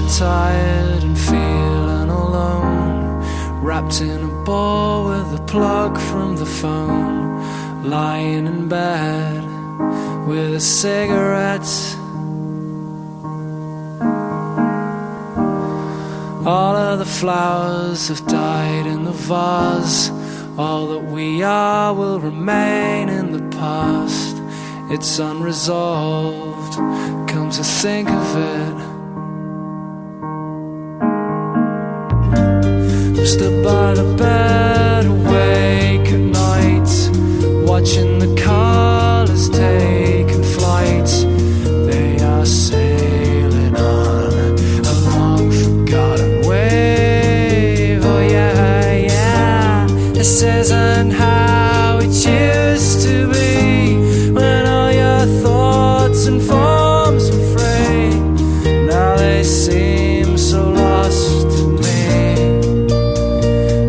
tired and feeling alone, wrapped in a ball with a plug from the phone, lying in bed with a cigarette. All of the flowers have died in the vase. All that we are will remain in the past. It's unresolved, come to think of it. I'm stood by the bed, awake at night, watching the colours taking flight. They are sailing on a long forgotten wave. Oh yeah, yeah. This isn't how it used to be, when all your thoughts and forms were free. Now they seem so lost to me,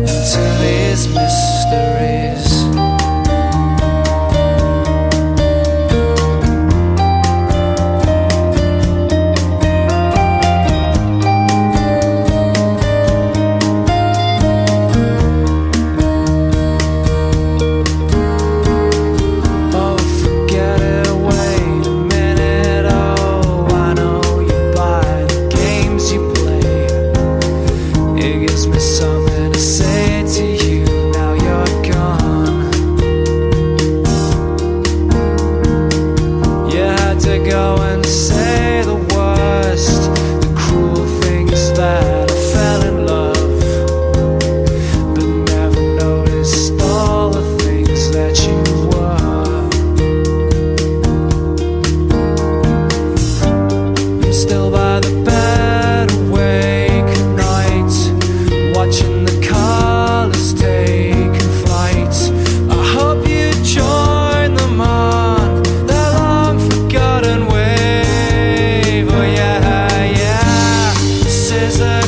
and to these mysteries. Something to say to you, now you're gone. You had to go and say the worst, the cruel things that I fell in love, but never noticed all the things that you were. I'm still by the bed, awake at night, watching the colours taking flight. I hope you join them on that long forgotten wave. Oh yeah, yeah. This is a